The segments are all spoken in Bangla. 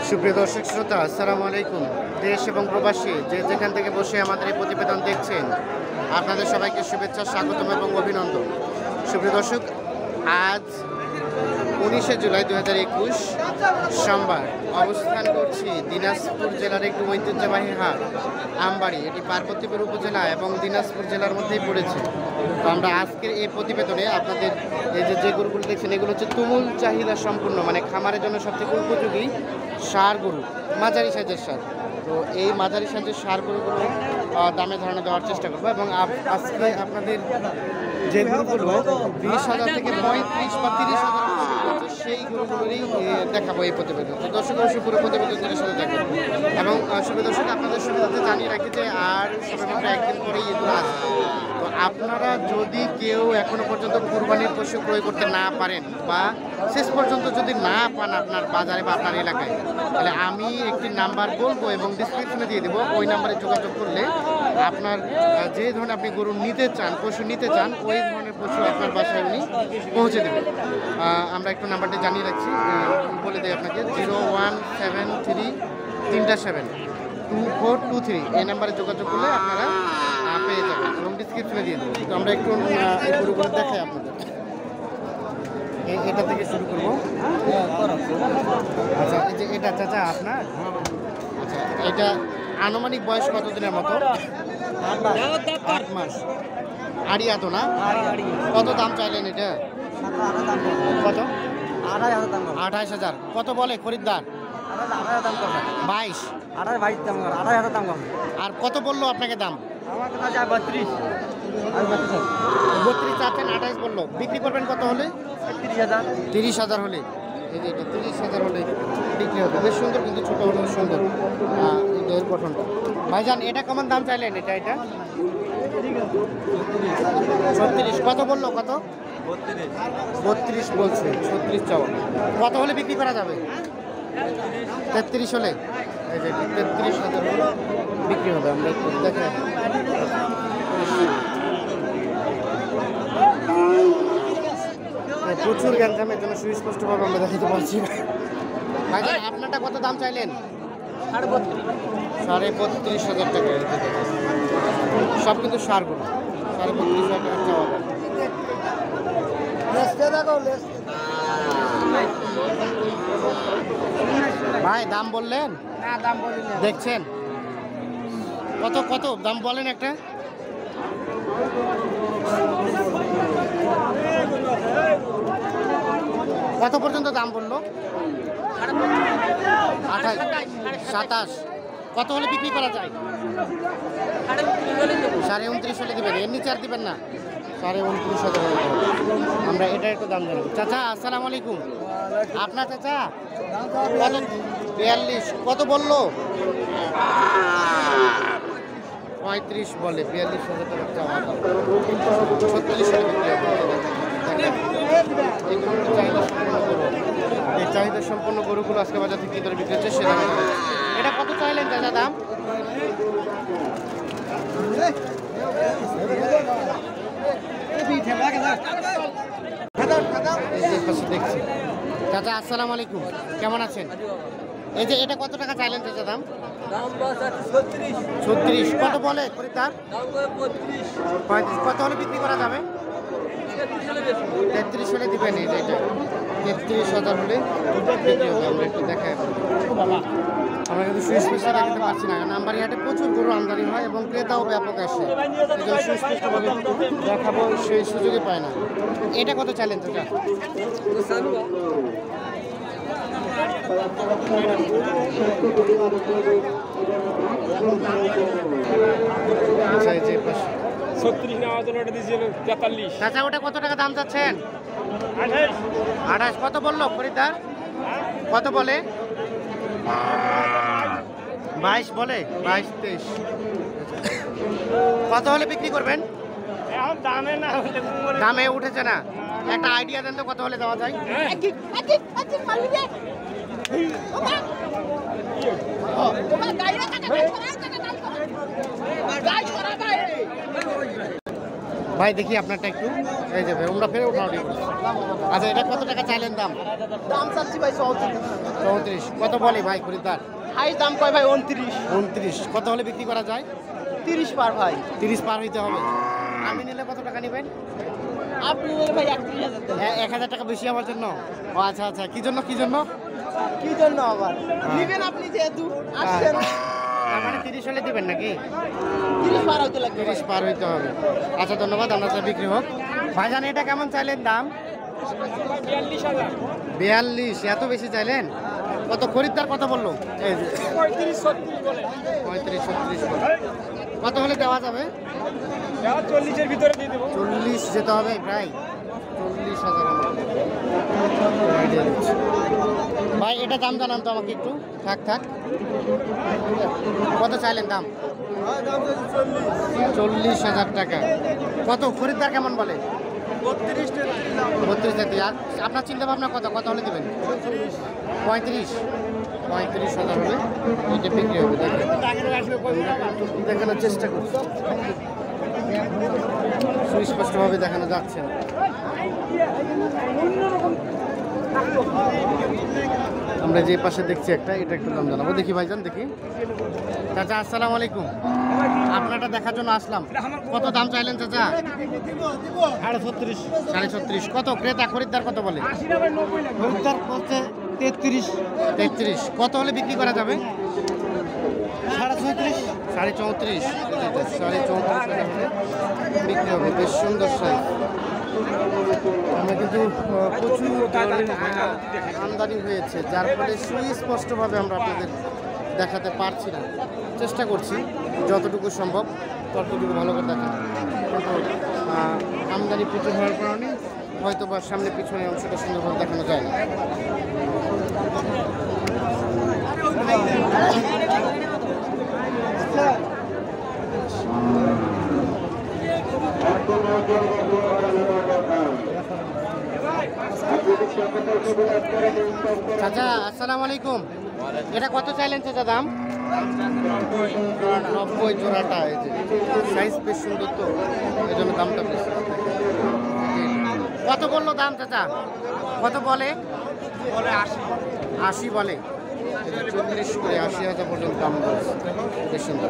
সুপ্রিয় দর্শক শ্রোতা, আসসালামু আলাইকুম। দেশ এবং প্রবাসী যে যেখান থেকে বসে আমাদের এই প্রতিবেদন দেখছেন, আপনাদের সবাইকে শুভেচ্ছা, স্বাগতম এবং অভিনন্দন। সুপ্রিয় দর্শক, আজ 19শে জুলাই 2021 সোমবার অবস্থান করছি দিনাজপুর জেলার একটি ঐতিহ্যবাহী হাট আমবাড়ি। এটি পার্বতীপুর উপজেলা এবং দিনাজপুর জেলার মধ্যেই পড়েছে। তো আমরা আজকের এই প্রতিবেদনে আপনাদের এই যে গরুগুলো দেখছেন, এগুলো হচ্ছে তুমুল চাহিদা সম্পূর্ণ, মানে খামারের জন্য সবথেকে উপযোগী ষাঁড় গরু, মাঝারি সাইজের ষাঁড়। তো এই মাঝারি সাইজের ষাঁড় গরুগুলো দামে ধারণা দেওয়ার চেষ্টা করবো এবং আজকে আপনাদের যে গরুগুলো 20,000 থেকে 35 বা 30,000 সেই গরুগুলোরই দেখাবো এই প্রতিবেদন। তো দর্শক অবশ্যই পুরো প্রতিবেদনের সাথে দেখবেন এবং সুপ্রিয় দর্শক, আপনাদের সুবিধাতে জানিয়ে রাখি যে আর সবেমাত্র একদিন পরেই এগুলো আসবে। তো আপনারা যদি কেউ এখনো পর্যন্ত কুরবানির পশু ক্রয় করতে না পারেন বা শেষ পর্যন্ত যদি না পান আপনার বাজারে বা আপনার এলাকায়, তাহলে আমি একটি নাম্বার বলবো এবং ডিসক্রিপশনে দিয়ে দেবো। ওই নাম্বারে যোগাযোগ করলে আপনার যে ধরনের আপনি গরু নিতে চান, পশু নিতে চান, ওই ধরনের পশু আপনার বাসায় উনি পৌঁছে দেবেন। আমরা একটু নাম্বারটি জানিয়ে রাখছি, বলে দিই আপনাকে 0173-372-423। এই নাম্বারে যোগাযোগ করলে আপনারা পেয়ে যাবেন এবং ডিসক্রিপশনে দিয়ে দেবো। তো আমরা একটু এই গরুগুলো দেখাই আপনাদের। এটা থেকে শুরু করবো। আচ্ছা, এই যে এটা চাচা আপনার, আচ্ছা এটা আনুমানিক বয়স কতদিনের মতো? 8 মাস। আড়িয়া তো না? কত দাম চাইলেন এটা? কত? 28,000। কত বলে খরিদ্দার? 22। আর কত বললো আপনাকে দাম? 32 চাচ্ছেন, 28 বললো। বিক্রি করবেন কত হলে? 30,000 হলে। এই যে এটা 30,000 হলে বিক্রি হবে। বেশ সুন্দর, কিন্তু ছোটো হলেও সুন্দর এর গঠনটা। ভাইজান এটা কেমন দাম চাইলেন? এটা 36। কত বললো? কত? 32 বলছে। 36 চাওয়া। কত হলে বিক্রি করা যাবে? 33 হলে। এই যে 33,000 হলে বিক্রি হবে। আমরা একটু দেখে প্রচুর গ্যাঞ্জামের জন্য সুস্পষ্টভাবে আমরা দেখাতে পারছি। ভাইজান আপনারটা কত দাম চাইলেন? 32,500 টাকা। সব কিন্তু সার গরু। 32,500 টাকা চাওয়া। ভাই দাম বললেন? না, দাম বলি না। দেখছেন কত কত দাম বলেন একটা? কত পর্যন্ত দাম বললো? 28, 27। কত হলে বিক্রি করা যায়? 29.5 হলে দিবেন, এর নিচে আর দিবেন না? 29,500 আমরা এটা একটু দাম জানাবো। চাচা আসসালামু আলাইকুম। আপনার চাচা কত? 42। কত বললো? 35 বলে। 42,000 টাকা চাওয়া। 36 হলে বিক্রি হবে। এই চাহিদা সম্পন্ন গরুগুলো আজকে বাজার থেকে কি দরে বিক্রি হচ্ছে সেটা। এটা কত চাইলেন চাচা দাম? দেখছি। চাচা আসসালামু আলাইকুম, কেমন আছেন? এই যে এটা কত টাকা চাইলেন চাচা দাম? 36। কত বলে খরিদ্দার? 35। কত হলে বিক্রি করা যাবে? 33 হলে দিবেন। এই যে এটা 33,000 হলে বিক্রি হবে। আমরা একটু দেখাই। আমরা কিন্তু সুস্পষ্ট দেখাতে পারছি না, কারণ আমবাড়ি হাটে প্রচুর গরু আমদানি হয় এবং ক্রেতাও ব্যাপক আসে। এই জন্য সুস্পষ্টভাবে দেখাবো সেই সুযোগই পায় না। এটা কত চাইলেন চাচা? আচ্ছা, এই যে 36 নেওয়ার জন্য ওটা দিয়েছিল 43। চাচা ওটা কত টাকা দাম চাচ্ছেন? 28। কত বললো খরিদ্দার? কত বলে? 22 বলে। 22-23। কত হলে বিক্রি করবেন? এখন দামে না হলে দামে উঠেছে না। একটা আইডিয়া দেন তো কত হলে দেওয়া যায়? ভাই দেখি আপনারটা একটু, এই যে ভাই আমরা ফেরে উঠানো। আচ্ছা এটা কত টাকা চাইলেন দাম? দাম চাচ্ছি ভাই 34। 34। কত বলে ভাই খরিদ্দার? হাই দাম কয় ভাই 29। 29। কত হলে বিক্রি করা যায়? 30 পার ভাই। 30 পার হইতে হবে। আমি নিলে কত টাকা নেবেন? আপনি নিলে ভাই 31,000 দেন। 1000 টাকা বেশি আমার জন্য? ও আচ্ছা আচ্ছা, কি জন্য কি জন্য? কি জন্য আবার নিবেন আপনি যেহেতু আসছেন। তার মানে 30 হলে দিবেন নাকি? 30 পার হতে লাগবে। 30 পার হইতে হবে। আচ্ছা ধন্যবাদ, আমরা বিক্রি হোক। ভাইজান এটা কেমন চাইলেন দাম? 42,000। 42। এত বেশি চাইলেন? কত খরিদ্দার কত বললো? এই যে 35-36 বলে। 35-36 বলে। কত হলে দেওয়া যাবে? 40-এর ভিতরে দিয়ে দেবো। 40 যেতে হবে প্রায় 40,000। ভাই এটা দাম জানান তো আমাকে একটু। থাক থাক, কত চাইলেন দাম? 40,000 টাকা। কত খরিদ্দার কেমন বলে? 32। আর আপনার চিন্তা ভাবনা কত কত হলে দেবেন? 35,000 হলে এটা বিক্রি হবে। দেখানোর চেষ্টা করছি, সুস্পষ্টভাবে দেখানো যাচ্ছে না। আমরা যে পাশে দেখছি একটা, এটা একটু দাম জানাবো। দেখি ভাইজান দেখি। চাচা আসসালামু আলাইকুম, আপনারটা দেখার জন্য আসলাম। কত দাম চাইলেন চাচা? 36.5। কত ক্রেতা খরিদ্দার কত বলে? খরিদ্দার বলতে 33। 33। কত হলে বিক্রি করা যাবে? 34.5। 34.5। 34.5 বিক্রি হবে। বেশ সুন্দর সাইজ। আমরা কিন্তু প্রচুর আমদানি হয়েছে, যার ফলে সুস্পষ্টভাবে আমরা আপনাদের দেখাতে পারছি না। চেষ্টা করছি যতটুকু সম্ভব ততটুকু ভালো করে দেখানো, কিন্তু আমদানি প্রচুর হওয়ার কারণে হয়তো বা সামনে পিছনে অংশটা সুন্দরভাবে দেখানো যায় না। চাচা আসসালামু আলাইকুম, এটা কত চাইলেন চাচা দাম? 90 জোড়াটা। এই যে সাইজ বেশ সুন্দর, তো এই জন্য দামটা বেশি। কত বললো দাম চাচা? কত বলে? 80 বলে। 40 করে 80,000 পর্যন্ত দাম বলছে। বেশ সুন্দর।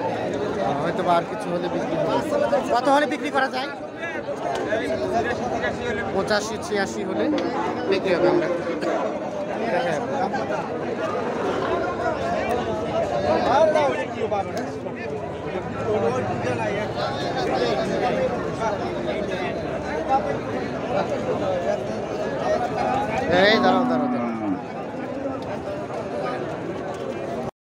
হয়তো বা আর কিছু হলে বিক্রি হবে। কত হলে বিক্রি করা যায়? 85-86 হলে বিক্রি হবে। আমরা